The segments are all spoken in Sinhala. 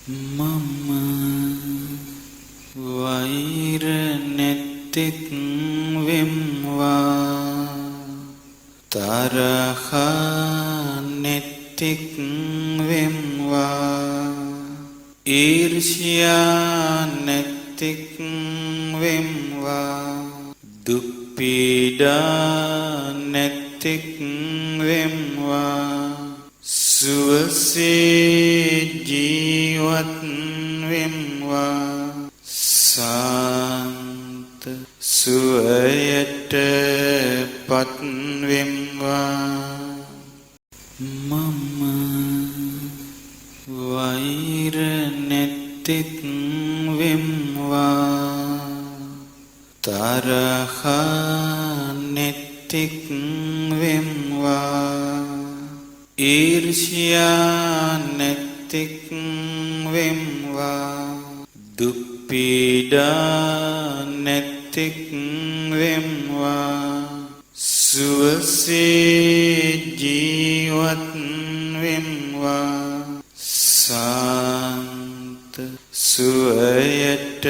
මම වෛර නැත්තෙක් වෙම්වා තරහ නැත්තෙක් වෙම්වා ඊර්ෂ්‍යා නැත්තෙක් වෙම්වා දුක් පීඩා නැත්තෙක් වෙම්වා සුවසේ ජීවත් වෙම්වා සාන්ත සුවයට පත් වෙම්වා මම වෛර නැත්තෙක් වෙම්වා තරහ නැත්තෙක් වෙම්වා ඊර්ෂ්‍යා නැත්තෙක් වෙම්වා දුක් පීඩා නැත්තෙක් වෙම්වා සුවසේ ජීවත් වෙම්වා සාන්ත සුවයට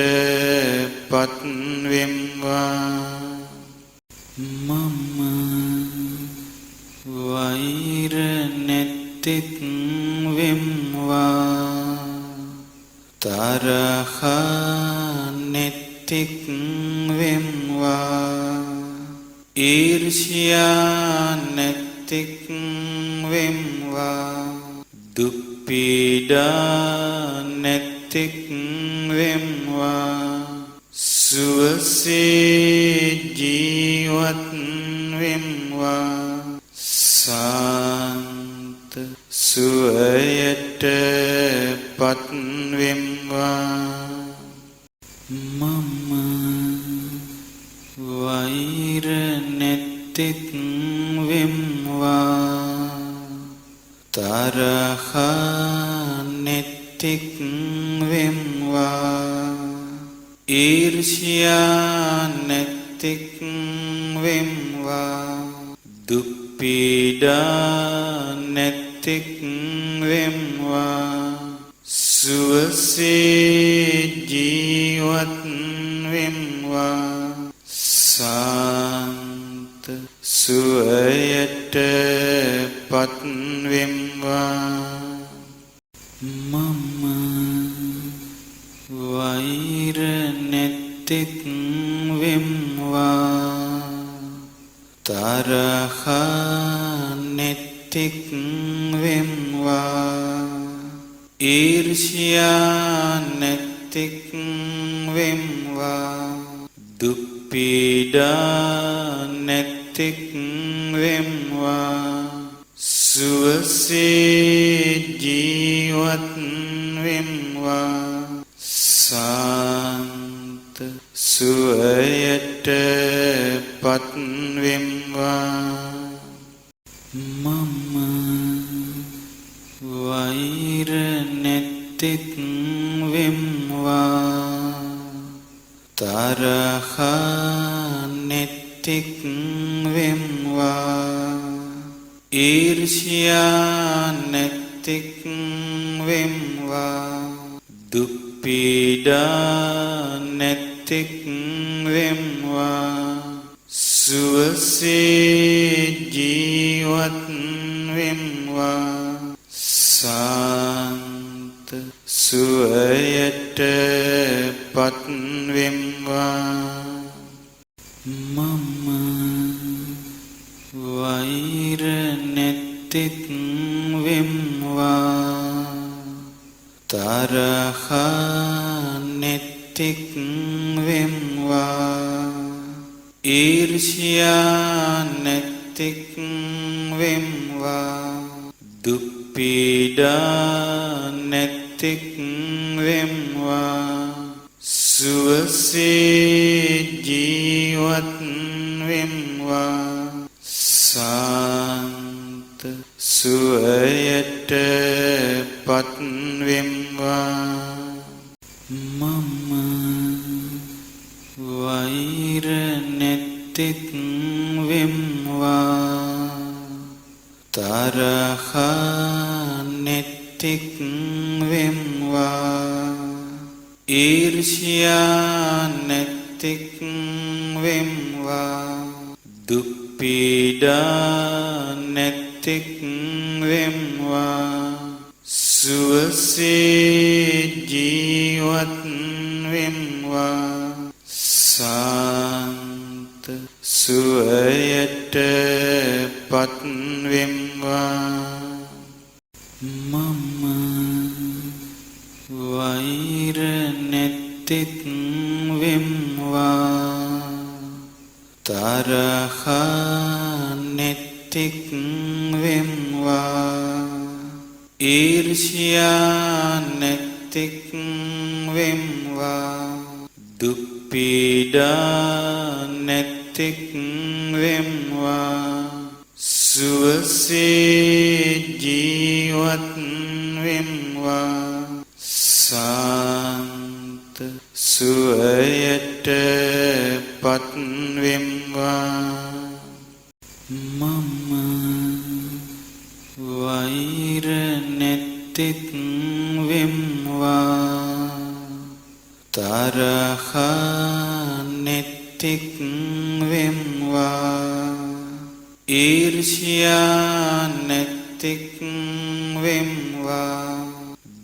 පත් වෙම්වා මම වෛර නැත්තෙක් වෙම්වා තරහ නැත්තෙක් වෙම්වා ඊර්ෂ්‍යා නැත්තෙක් වෙම්වා දුක් පීඩා නැත්තෙක් වෙම්වා සුවසේ ජීවත් වෙම්වා සාන්ත සුවයට පත් වෙම්වා මම වෛර නැත්තෙක් වෙම්වා තරහ නැත්තෙක් වෙම්වා ඊර්ෂ්‍යා නැත්තෙක් වෙම්වා දුක් පීඩා නැත්තෙක් වෙම්වා සුවසේ ජීවත් වෙම්වා සාන්ත සුවයට පත් වෙම්වා මම වෛර නැත්තෙක් වෙම්වා තරහ නැත්තෙක් වෙම්වා ඊර්ෂ්‍යා නැත්තෙක් වෙම්වා දුක් පීඩා නැත්තෙක් වෙම්වා සුවසේ ජීවත් වෙම්වා සාන්ත සුවයට පත් වෙම්වා මම වෛර නැත්තෙක් වෙම්වා තරහ නැත්තෙක් වෙම්වා ඊර්ෂ්‍යා නැත්තෙක් වෙම්වා දුක් පීඩා නැත්තෙක් වෙම්වා සුවසේ ජීවත් වෙම්වා සාන්ත සුවයට පත් වෙම්වා මම වෛර නැත්තෙක් වෙම්වා තරහ නැත්තෙක් වෙම්වා ඊර්ෂ්‍යා නැත්තෙක් වෙම්වා දුක් පීඩා නැත්තෙක් වෙම්වා සුවසේ ජීවත් වෙම්වා සාන්ත සුවයට පත් වෙම්වා මම වෛර නැත්තෙක් වෙම්වා තරහ නැත්තෙක් වෙම්වා ඊර්ෂ්‍යා නැතික් වෙම්වා දුක් පීඩා නැතික් වෙම්වා සුවසේ ජීවත් වෙම්වා සාන්ත සුවයට පත් වෙම්වා මම වෛර නැතික් වෙම්වා තරහ නැතික් වෙම්වා ඊර්ෂ්‍යා නැතික් වෙම්වා දුක් පීඩා නැතික් වෙම්වා සුවසේ ජීවත් වෙම්වා සාන්ත සුවයට පත් වෙම්වා මම වෛර නැතික් වෙම්වා තරහ නැතික් වෙම්වා ඊර්ෂ්‍යා නැතික් වෙම්වා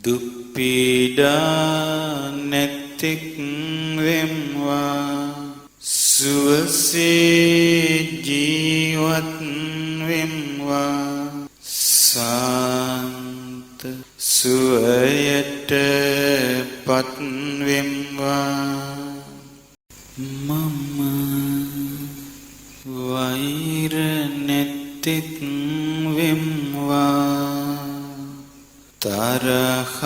දුක් පීඩා නැතික් වෙම්වා සුවසේ ජීවත් වෙම්වා සාන්ත සුවයට පත් වෙම්වා මම වෛර නැතික් වෙම්වා තරහ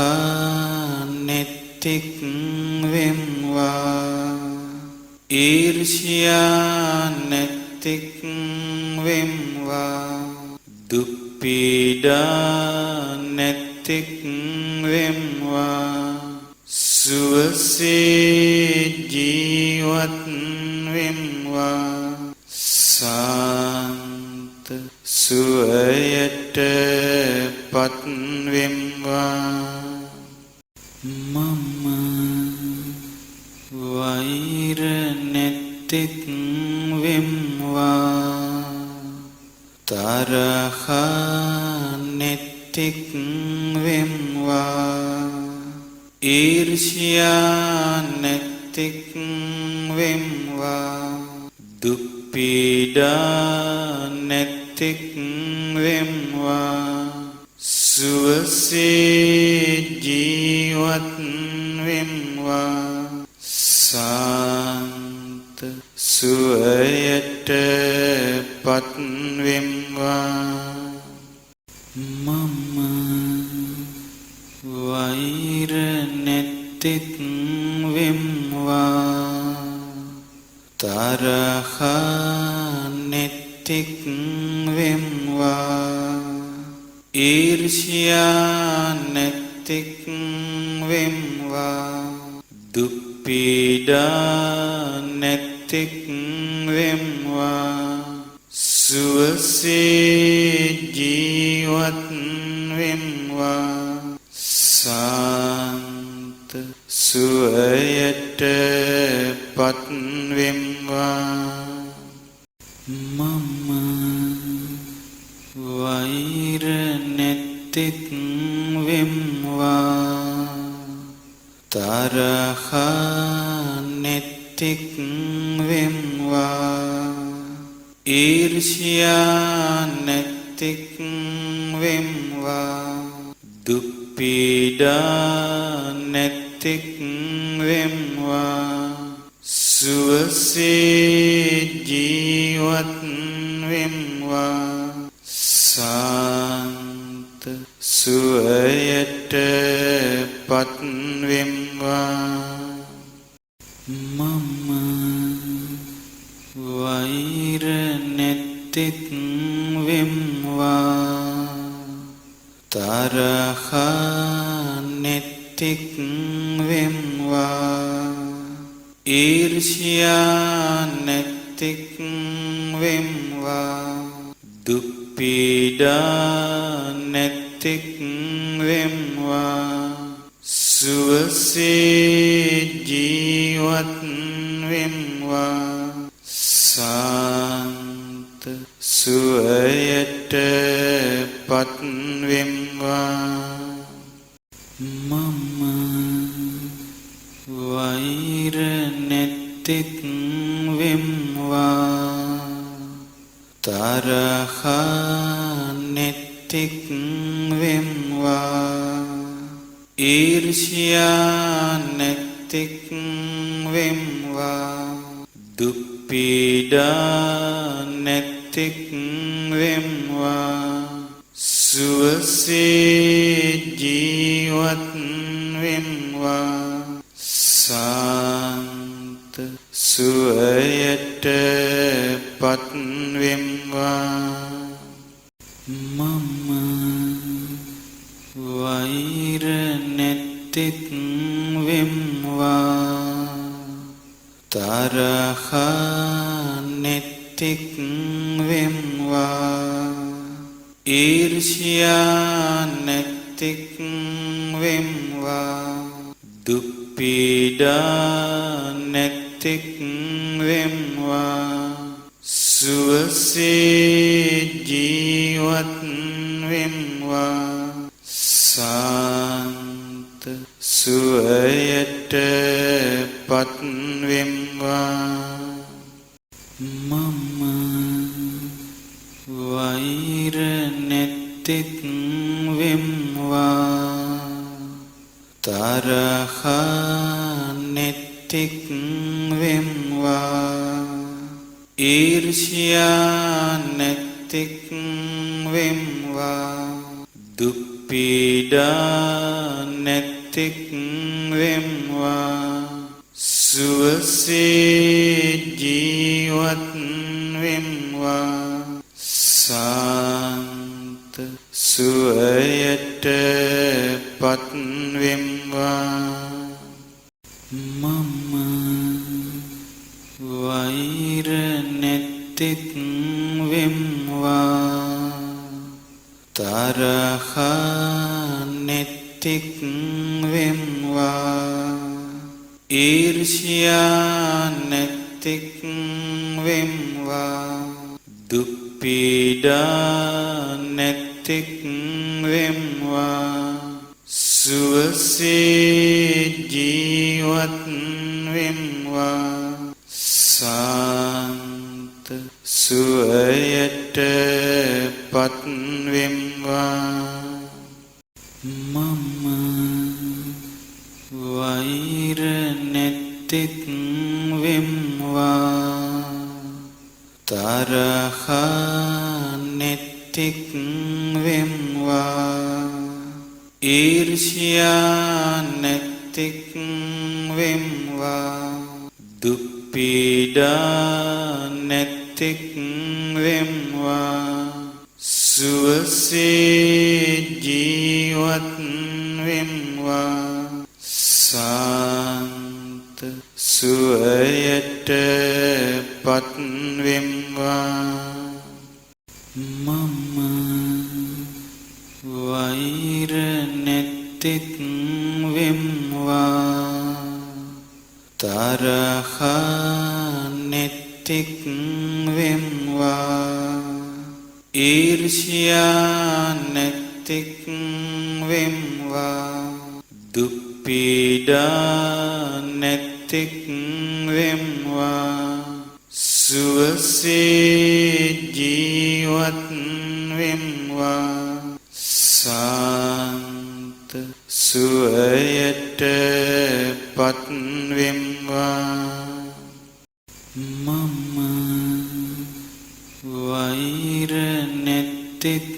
නැතික් වෙම්වා ඊර්ෂ්‍යා නැතික් වෙම්වා දුක් පීඩා නැතික් වෙම්වා සුවසේ ජීවත් වෙම්වා සාන්ත සුවයට පත් වෙම්වා මම වෛර නැතික් වෙම්වා තරහ නැතික් වෙම්වා ඊර්ෂ්‍යා නැතික් වෙම්වා දුක් පීඩා නැතික් වෙම්වා සුවසේ ජීවත් වෙම්වා සාන්ත සුවයට පත් වෙම්වා මම වෛර නැතික් වෙම්වා තරහ නැතික් වෙම්වා ඊර්ෂ්‍යා නැතික් වෙම්වා දුක් පීඩා නැතික් වෙම්වා සුවසේ ජීවත් වෙම්වා සාන්ත සුවයට පත් වෙම්වා මම වෛර නැතික් වෙම්වා තරහ නැතික් වෙම්වා ඊර්ෂ්‍යා නැතික් වෙම්වා දුක් පීඩා නැතික් වෙම්වා සුවසේ ජීවත් වෙම්වා සාන්ත සුවයට පත් වෙම්වා මම වෛර නැතික් වෙම්වා තරහ නැතික් වෙම්වා ඊර්ෂ්‍යා නැතික් වෙම්වා දුක් පීඩා නැතික් වෙම්වා සුවසේ ජීවත් වෙම්වා සාන්ත සුවයට පත් වෙම්වා මම වෛර නැත්තෙක් වෙම්වා තරහ නැත්තෙක් වෙම්වා ඊර්ෂ්‍යා නැත්තෙක් වෙම්වා දුක් පීඩා නැත්තෙක් වෙම්වා සුවසේ ජීවත් වෙම්වා සාන්ත සුවයට පත් වෙම්වා මම වෛර නැත්තෙක් වෙම්වා තරහ නැත්තෙක් වෙම්වා ඊර්ෂ්‍යා නැත්තෙක් වෙම්වා දුක් පීඩා නැත්තෙක් වෙම්වා සුවසේ ජීවත් වෙම්වා සාන්ත සුවයට පත් වෙම්වා මම වෛර නැත්තෙක් වෙම්වා තරහ නැත්තෙක් වෙම්වා ඊර්ෂ්‍යා නැත්තෙක් වෙම්වා දුක් පීඩා නැත්තෙක් වෙම්වා සුවසේ ජීවත් වෙම්වා සාන්ත සුවයට පත් වෙම්වා මම වෛර නැත්තෙක් වෙම්වා තරහ නැත්තෙක් වෙම්වා ඊර්ෂ්‍යා නැත්තෙක් වෙම්වා දුක් පීඩා නැත්තෙක් වෙම්වා සුවසේ ජීවත් වෙම්වා සාන්ත සුවයට පත් වෙම්වා මම වෛර නැත්තෙක් වෙම්වා තරහ නැත්තෙක් වෙම්වා ඊර්ෂ්‍යා නැත්තෙක් වෙම්වා දුක් පීඩා නැත්තෙක් වෙම්වා සුවසේ ජීවත් වෙම්වා සාන්ත සුවයට පත් වෙම්වා මම වෛර නැත්තෙක් වෙම්වා තරහ නැත්තෙක් වෙම්වා ඊර්ෂ්‍යා නැත්තෙක් වෙම්වා දුක් පීඩා නැත්තෙක් වෙම්වා සුවසේ ජීවත් වෙම්වා සාන්ත සුවයට පත් වෙම්වා මම වෛර නැත්තෙක්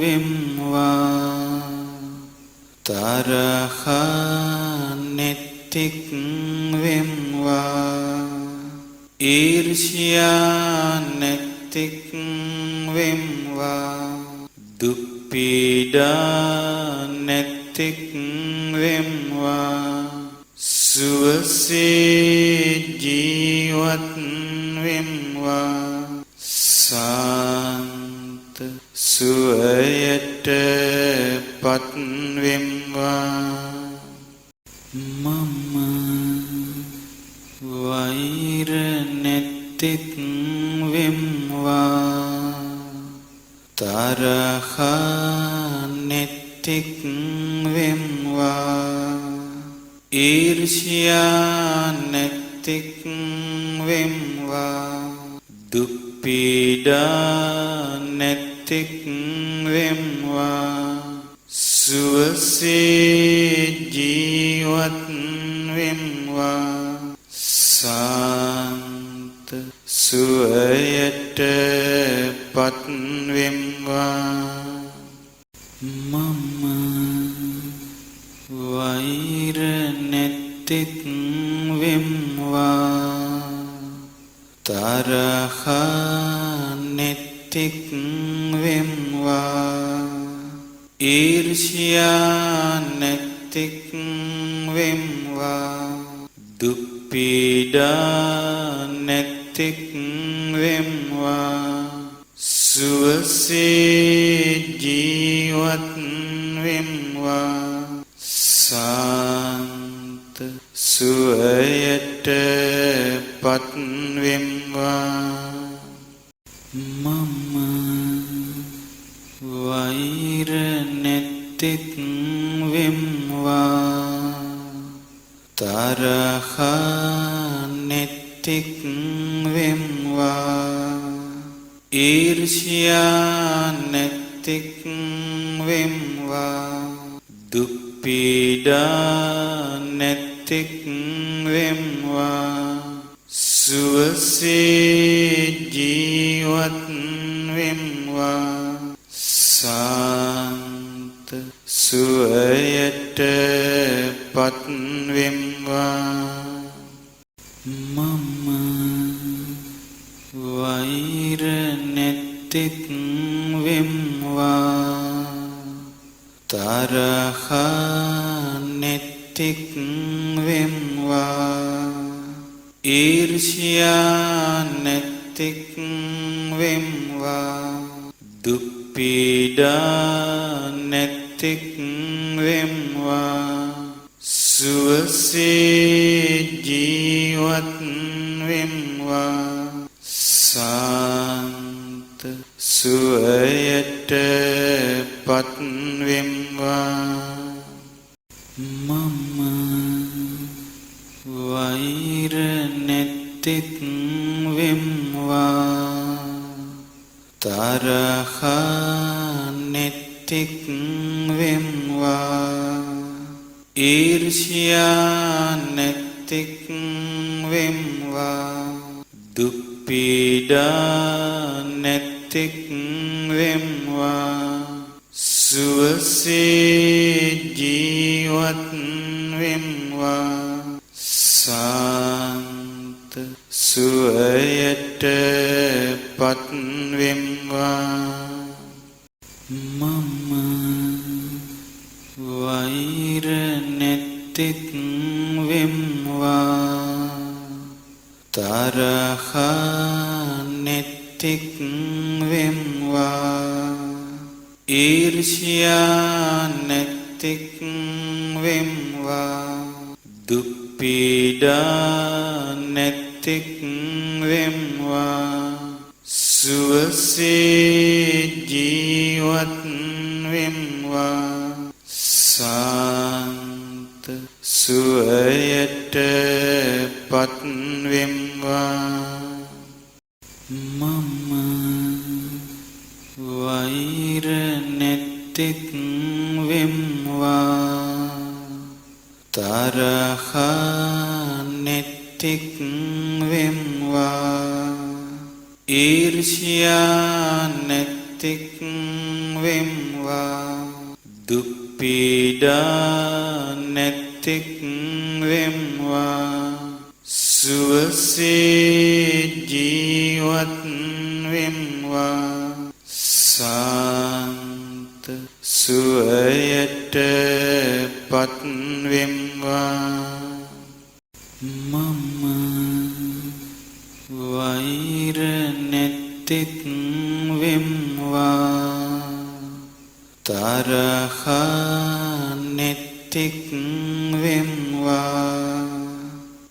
වෙම්වා තරහ නැත්තෙක් වෙම්වා ඊර්ෂ්‍යා නැත්තෙක් වෙම්වා දුක් පීඩා නැත්තෙක් වෙම්වා සුවසේ ජීවත් වෙම්වා සාන්ත සුවයට පත් වෙම්වා මම වෛර නැත්තෙක් වෙම්වා තරහ නැත්තෙක් වෙම්වා ඊර්ෂ්‍යා නැත්තෙක් වෙම්වා දුක් පීඩා නැත්තෙක් වෙම්වා සුවසේ ජීවත් වෙම්වා සාන්ත සුවයට පත් වෙම්වා මම වෛර නැත්තෙක් වෙම්වා තරහ නැත්තෙක් වෙම්වා ඊර්ෂ්‍යා නැත්තෙක් වෙම්වා දුක් පීඩා නැත්තෙක් වෙම්වා සුවසේ ජීවත් වෙම්වා සාන්ත සුවයට පත් වෙම්වා මම වෛර නැත්තෙක් වෙම්වා තරහ නැත්තෙක් වෙම්වා ඊර්ෂ්‍යා නැත්තෙක් වෙම්වා දුක් පීඩා නැත්තෙක් වෙම්වා සුවසේ ජීවත් වෙම්වා සාන්ත සුවයට පත් වෙම්වා මම වෛර නැත්තෙක් වෙම්වා තරහ නැත්තෙක් වෙම්වා ඊර්ෂ්‍යා නැත්තෙක් වෙම්වා දුක් පීඩා නැත්තෙක් වෙම්වා සුවසේ ජීවත් වෙම්වා සාන්ත සුවයට පත් වෙම්වා මම වෛර නැත්තෙක් වෙම්වා තරහ නැත්තෙක් වෙම්වා ඊර්ෂ්‍යා නැත්තෙක් වෙම්වා දුක් පීඩා නැත්තෙක් වෙම්වා සුවසේ ජීවත් වෙම්වා සාන්ත සුවයට පත් වෙම්වා මම වෛර නැත්තෙක් වෙම්වා තරහ නැත්තෙක් වෙම්වා ඊර්ෂ්‍යා නැත්තෙක් වෙම්වා දුක් පීඩා නැත්තෙක් වෙම්වා සුවසේ ජීවත් වෙම්වා සාන්ත සුවයට පත් වෙම්වා මම වෛර නැත්තෙක් වෙම්වා තරහ නැත්තෙක් වෙම්වා ඊර්ෂ්‍යා නැත්තෙක් වෙම්වා දුක් පීඩා නැත්තෙක් වෙම්වා සුවසේ ජීවත් වෙම්වා සාන්ත සුවයට පත් වෙම්වා මම වෛර නැත්තෙක් වෙම්වා තරහ නැත්තෙක් වෙම්වා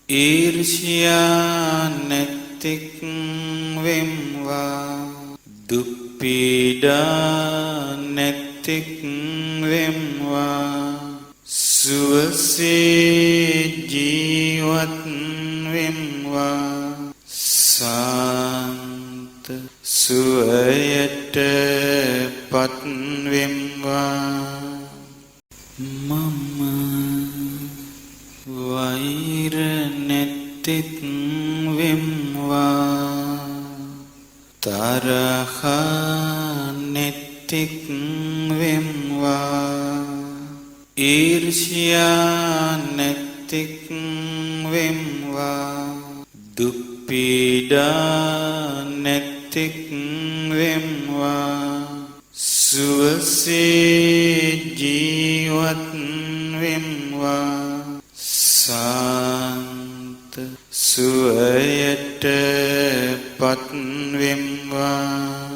ඊර්ෂ්‍යා නැතික් වෙම්වා දුක් පීඩා නැතික් වෙම්වා සුවසේ ජීවත් වෙම්වා සාන්ත සුවයට පත් වෙම්වා මම වෛර නැතික් වෙම්වා තරහ නැතික් වෙම්වා ඊර්ෂ්‍යා නැතික් වෙම්වා දුක් පීඩා නැතික් වෙම්වා සුවසේ ජීවත් වෙම්වා සාන්ත සුවයට පත් වෙම්වා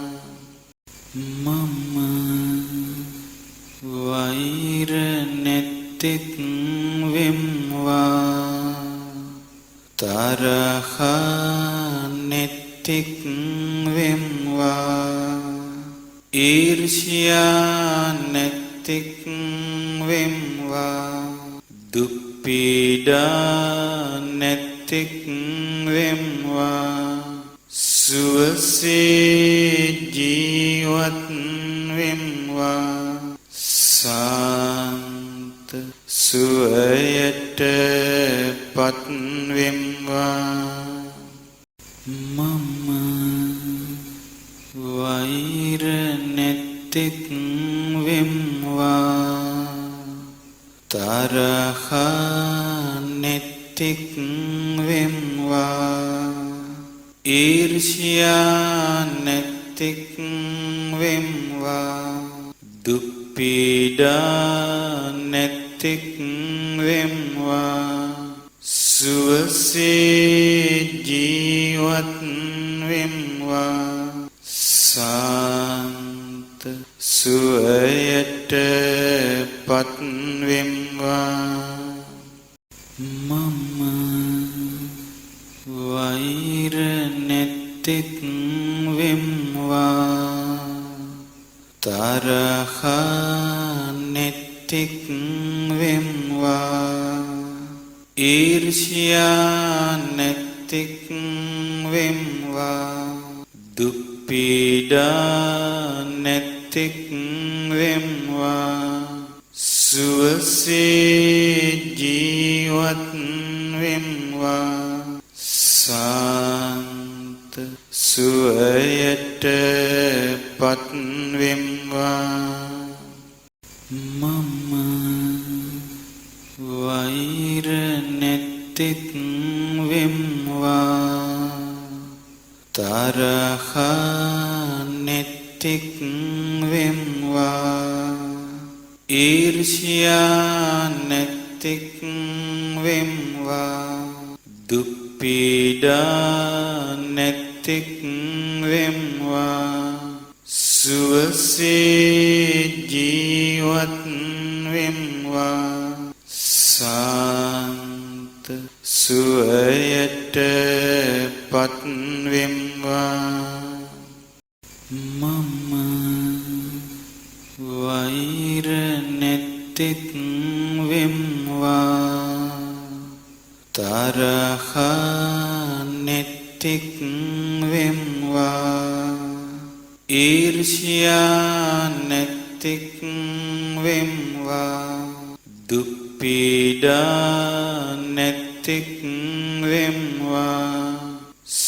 මම වෛර නැතික් වෙම්වා තරහ නැතික් වෙම්වා ඊර්ෂ්‍යා නැතික් වෙම්වා දුක් පීඩා නැතික් වෙම්වා සුවසේ ජීවත් වෙම්වා සාන්ත සුවයට පත් වෙම්වා මම වෛර නැතික් වෙම්වා තරහ නැතික් වෙම්වා ඊර්ෂ්‍යා නැතික් වෙම්වා දුක් පීඩා නැතික් වෙම්වා සුවසේ ජීවත් වෙම්වා සාන්ත සුවයට පත් වෙම්වා මම වෛර නැතික් වෙම්වා තරහ නැතික් වෙම්වා ඊර්ෂ්‍යා නැතික් වෙම්වා දුක් පීඩා නැතික් වෙම්වා සුවසේ ජීවත් වෙම්වා සාන්ත සුවයට පත් වෙම්වා මම වෛර නැතික් වෙම්වා තරහ නැතික් වෙම්වා ඊර්ෂ්‍යා නැතික් වෙම්වා දුක් පීඩා නැතික් වෙම්වා සුවසේ ජීවත් වෙම්වා සාන්ත සුවයට පත් වෙම්වා මම වෛර නැතික් වෙම්වා තරහ නැතික් වෙම්වා ඊර්ෂ්‍යා නැතික් වෙම්වා දුක් පීඩා නැතික් වෙම්වා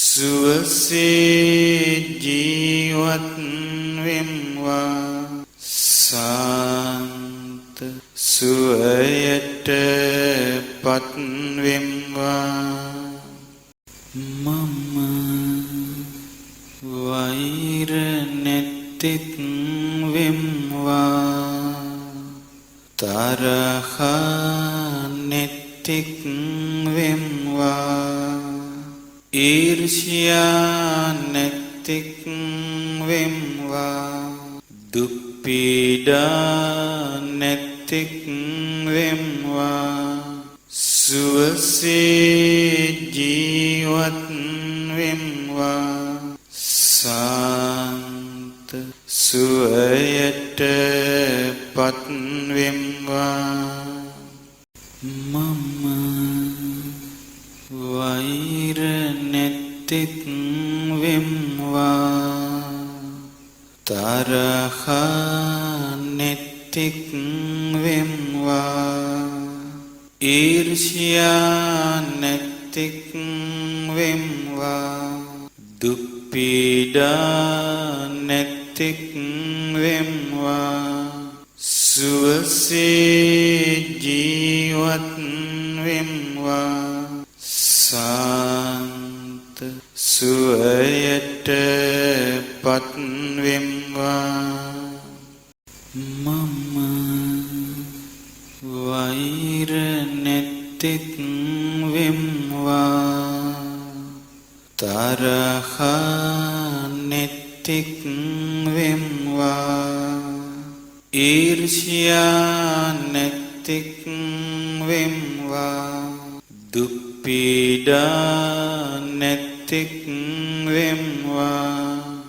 සුවසේ ජීවත් වෙම්වා සාන්ත සුවයට පත් වෙම්වා මම වෛර නැතික් වෙම්වා තරහ නැතික් වෙම්වා ඊර්ෂ්‍යා නැතික් වෙම්වා දුක් පීඩා නැතික් වෙම්වා සුවසේ ජීවත් වෙම්වා සාන්ත සුවයට පත් වෙම්වා මම වෛර නැත්තෙක් වෙම්වා තරහ නැත්තෙක් වෙම්වා ඊර්ෂ්‍යා නැත්තෙක් වෙම්වා දුක් පීඩා නැත්තෙක් වෙම්වා සුවසේ ජීවත් වෙම්වා සාන්ත සුවයට පත් වෙම්වා මම වෛර නැත්තෙක් වෙම්වා තරහ නැත්තෙක් වෙම්වා ඊර්ෂ්‍යා නැත්තෙක් වෙම්වා දුක් පීඩා නැත්තෙක් වෙම්වා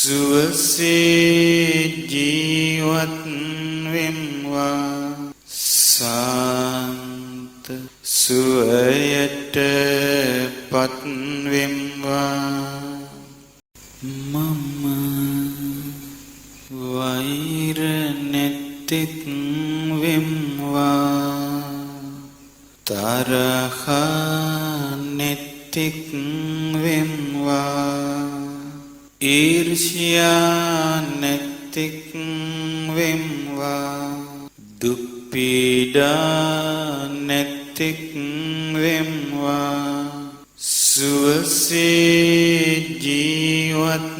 සුවසේ ජීවත් වෙම්වා සාන්ත සුවයට පත් වෙම්වා මම වෛර නැත්තෙක් වෙම්වා තරහ නැත්තෙක් වෙම්වා ඊර්ෂ්‍යා නැත්තෙක් වෙම්වා දුක් පීඩා නැත්තෙක් වෙම්වා සුවසේ ජීවත්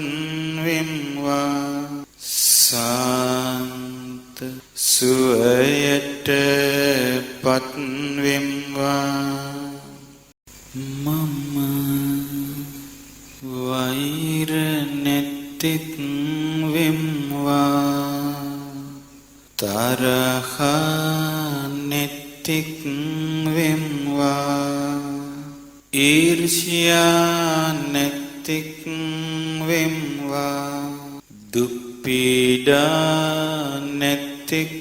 වෙම්වා සාන්ත සුවයට පත් වෙම්වා මම වෛර නැත්තෙක් වෙම්වා තරහ නැත්තෙක් වෙම්වා ඊර්ෂ්‍යා නැත්තෙක් වෙම්වා දුක් පීඩා නැත්තෙක්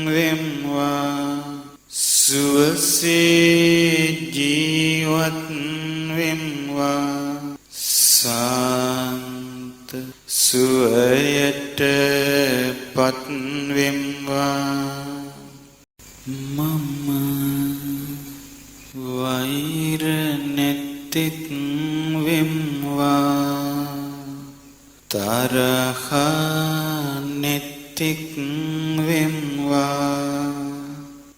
වෙම්වා සුවසේ ජීවත් වෙම්වා සාන්ත සුවයට පත් වෙම්වා මම වෛර නැත්තෙක් වෙම්වා තරහ නැත්තෙක් වෙම්වා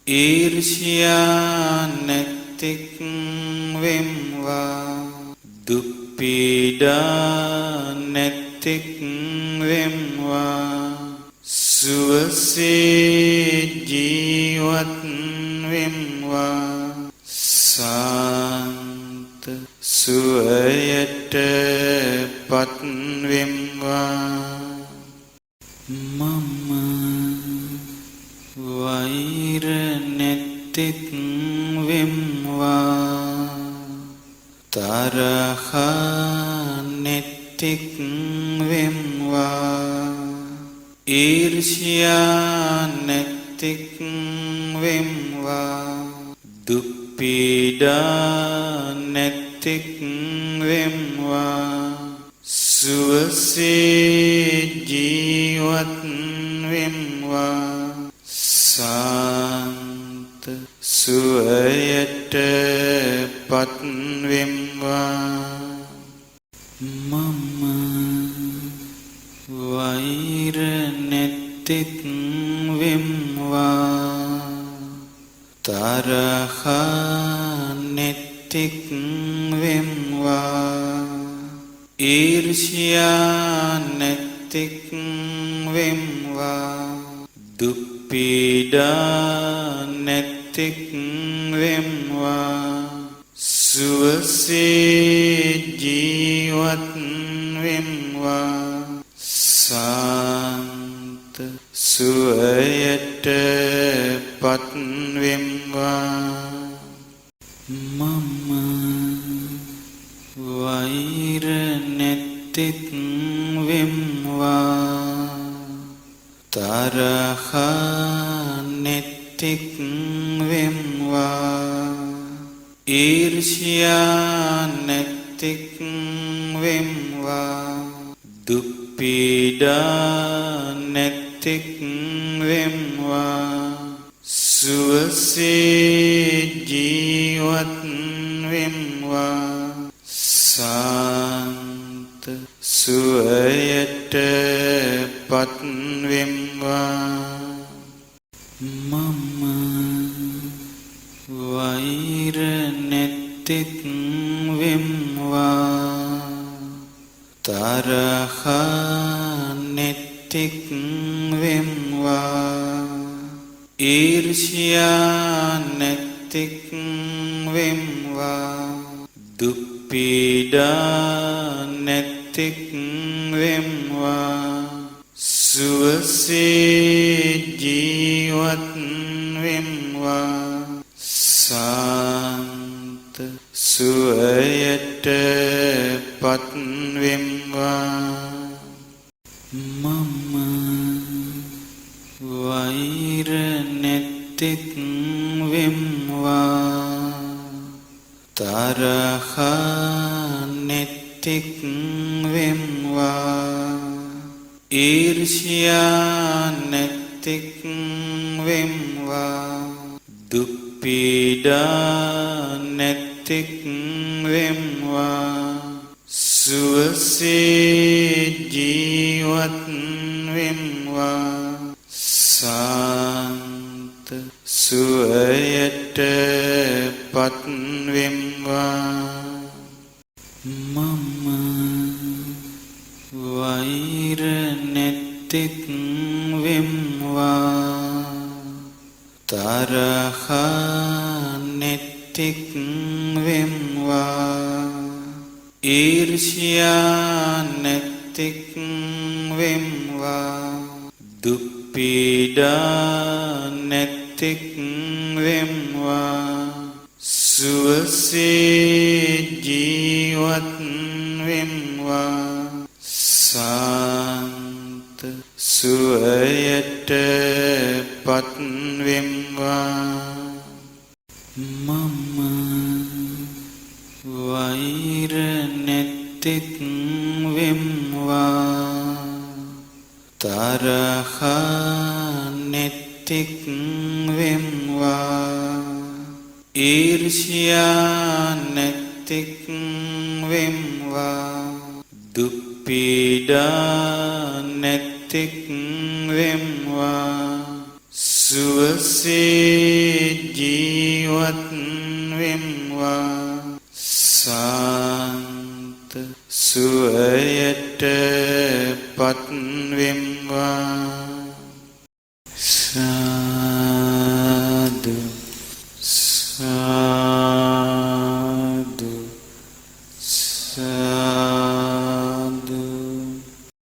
ඊර්ෂ්‍යා නැත්තෙක් වෙම්වා දුක් පීඩා නැත්තෙක් වෙම්වා සුවසේ ජීවත් වෙම්වා සාන්ත සුවයට පත් වෙම්වා මම වෛර නැත්තෙක් වෙම්වා තරහ නැත්තෙක් වෙම්වා ඊර්ෂ්‍යා නැත්තෙක් වෙම්වා දුක් පීඩා නැත්තෙක් වෙම්වා සුවසේ ජීවත් වෙම්වා සාන්ත සුවයට පත් වෙම්වා මම වෛර නැත්තෙක් වෙම්වා තරහ නැත්තෙක් වෙම්වා ඊර්ෂ්‍යා නැත්තෙක් වෙම්වා දුක් පීඩා නැත්තෙක් වෙම්වා සුවසේ ජීවත් වෙම්වා සාන්ත සුවයට පත් වෙම්වා මම නෙත්තික් වෙම්වා තරහා නෙත්තික් වෙම්වා ඊර්ෂ්‍යා නෙත්තික් වෙම්වා දුක් පීඩා නෙත්තික් වෙම්වා සුවසේ ජීවත් වෙම්වා සාන්ත සුවයට පත් වෙම්වා මම වෛර නෙත්තික් වෙම්වා තරහා නෙත්තික් වෙම්වා ඊර්ෂ්‍යා නෙත්තික් වෙම්වා දුක් පීඩා නෙත්තික් වෙම්වා සුවසේ ජීවත් වෙම්වා සාන්ත සුවයට පත් වෙම්වා මම වෛර නෙත්තික් වෙම්වා තරහා නෙත්තික් වෙම්වා ඊර්ෂ්‍යා නෙත්තික් වෙම්වා දුක් පීඩා නෙත්තික් වෙම්වා සුවසේ ජීවත් වෙම්වා සාන්ත සුවයට පත් වෙම්වා මම වෛර නෙත්තික් වෙම්වා තරහා නෙත්තික් වෙම්වා ඊර්ෂ්‍යා නෙත්තික් වෙම්වා දුක් පීඩා නෙත්තික් වෙම්වා සුවසේ ජීවත් වෙම්වා සාන්ත සුවයට පත් වෙම්වා මම වෛර නෙත්තික් වෙම්වා තරහා නෙත්තික් වෙම්වා ඊර්ෂ්‍යා නෙත්තික් වෙම්වා දුක් පීඩා නෙත්තික් වෙම්වා සුවසේ ජීවත් වෙම්වා සාන්ත සුවයට පත් වෙම්වා